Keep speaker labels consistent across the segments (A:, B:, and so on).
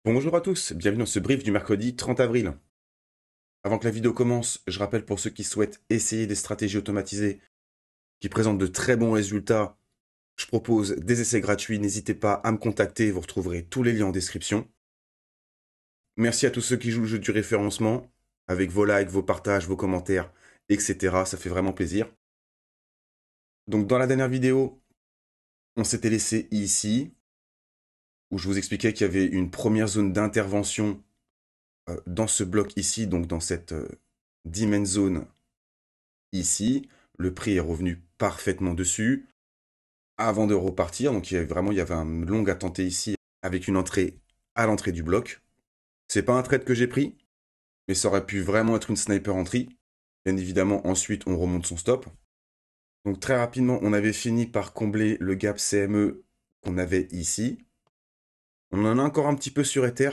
A: Bonjour à tous, bienvenue dans ce brief du mercredi 30 avril. Avant que la vidéo commence, je rappelle pour ceux qui souhaitent essayer des stratégies automatisées qui présentent de très bons résultats, je propose des essais gratuits, n'hésitez pas à me contacter, vous retrouverez tous les liens en description. Merci à tous ceux qui jouent le jeu du référencement, avec vos likes, vos partages, vos commentaires, etc. Ça fait vraiment plaisir. Donc dans la dernière vidéo, on s'était laissé ici, où je vous expliquais qu'il y avait une première zone d'intervention dans ce bloc ici, donc dans cette dimension zone ici. Le prix est revenu parfaitement dessus avant de repartir. Donc il y avait un long à tenter ici avec une entrée à l'entrée du bloc. C'est pas un trade que j'ai pris, mais ça aurait pu vraiment être une sniper entry. Bien évidemment, ensuite on remonte son stop. Donc très rapidement, on avait fini par combler le gap CME qu'on avait ici. On en a encore un petit peu sur Ether,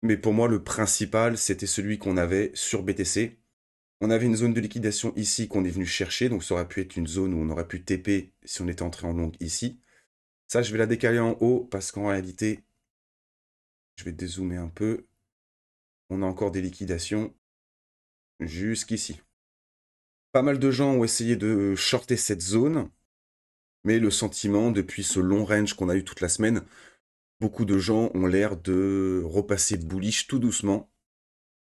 A: mais pour moi le principal c'était celui qu'on avait sur BTC. On avait une zone de liquidation ici qu'on est venu chercher, donc ça aurait pu être une zone où on aurait pu TP si on était entré en long ici. Ça, je vais la décaler en haut parce qu'en réalité, je vais dézoomer un peu. On a encore des liquidations jusqu'ici. Pas mal de gens ont essayé de shorter cette zone, mais le sentiment, depuis ce long range qu'on a eu toute la semaine, beaucoup de gens ont l'air de repasser bullish tout doucement.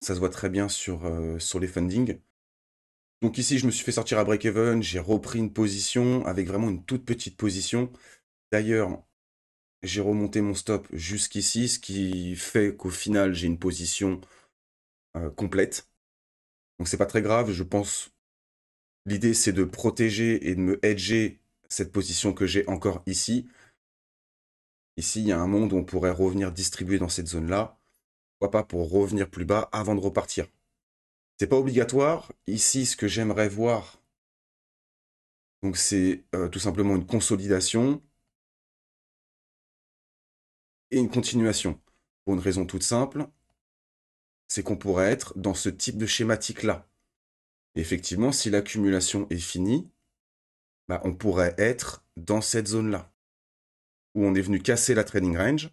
A: Ça se voit très bien sur les fundings. Donc ici, je me suis fait sortir à break-even, j'ai repris une position avec vraiment une toute petite position. D'ailleurs, j'ai remonté mon stop jusqu'ici, ce qui fait qu'au final, j'ai une position complète. Donc c'est pas très grave, je pense. L'idée, c'est de protéger et de me hedger cette position que j'ai encore ici. Ici, il y a un monde où on pourrait revenir distribuer dans cette zone-là. Pourquoi pas pour revenir plus bas avant de repartir. C'est pas obligatoire. Ici, ce que j'aimerais voir, donc c'est tout simplement une consolidation et une continuation. Pour une raison toute simple, c'est qu'on pourrait être dans ce type de schématique-là. Et effectivement, si l'accumulation est finie, bah, on pourrait être dans cette zone-là, où on est venu casser la trading range,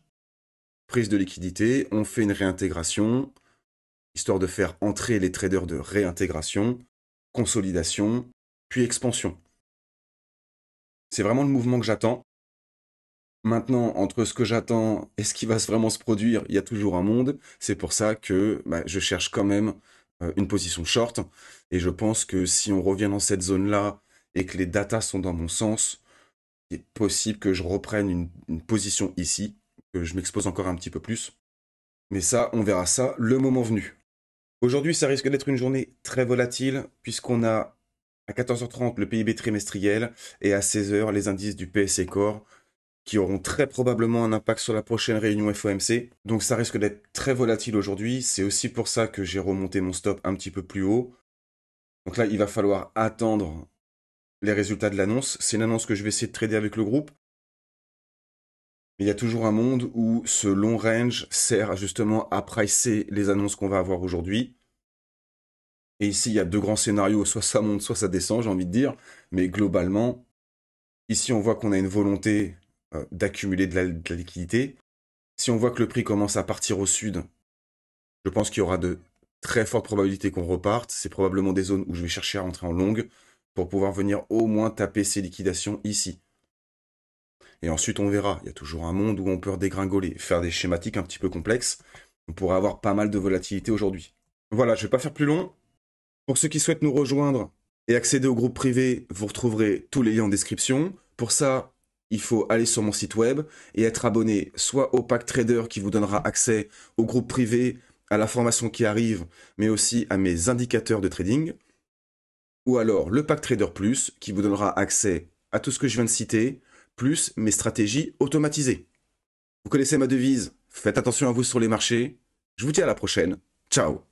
A: prise de liquidité, on fait une réintégration, histoire de faire entrer les traders de réintégration, consolidation, puis expansion. C'est vraiment le mouvement que j'attends. Maintenant, entre ce que j'attends et ce qui va vraiment se produire, il y a toujours un monde. C'est pour ça que je cherche quand même une position short. Et je pense que si on revient dans cette zone-là et que les datas sont dans mon sens, il est possible que je reprenne une position ici, que je m'expose encore un petit peu plus. Mais ça, on verra ça le moment venu. Aujourd'hui, ça risque d'être une journée très volatile, puisqu'on a à 14h30 le PIB trimestriel et à 16h les indices du PSE Core, qui auront très probablement un impact sur la prochaine réunion FOMC. Donc ça risque d'être très volatile aujourd'hui. C'est aussi pour ça que j'ai remonté mon stop un petit peu plus haut. Donc là, il va falloir attendre les résultats de l'annonce. C'est une annonce que je vais essayer de trader avec le groupe. Mais il y a toujours un monde où ce long range sert justement à pricer les annonces qu'on va avoir aujourd'hui. Et ici, il y a deux grands scénarios. Soit ça monte, soit ça descend, j'ai envie de dire. Mais globalement, ici, on voit qu'on a une volonté d'accumuler de la liquidité. Si on voit que le prix commence à partir au sud, je pense qu'il y aura de très fortes probabilités qu'on reparte. C'est probablement des zones où je vais chercher à rentrer en longue pour pouvoir venir au moins taper ces liquidations ici. Et ensuite, on verra. Il y a toujours un monde où on peut redégringoler, faire des schématiques un petit peu complexes. On pourrait avoir pas mal de volatilité aujourd'hui. Voilà, je ne vais pas faire plus long. Pour ceux qui souhaitent nous rejoindre et accéder au groupe privé, vous retrouverez tous les liens en description. Pour ça, il faut aller sur mon site web et être abonné soit au pack trader qui vous donnera accès au groupe privé, à la formation qui arrive, mais aussi à mes indicateurs de trading, ou alors le pack trader plus qui vous donnera accès à tout ce que je viens de citer, plus mes stratégies automatisées. Vous connaissez ma devise, faites attention à vous sur les marchés. Je vous dis à la prochaine. Ciao.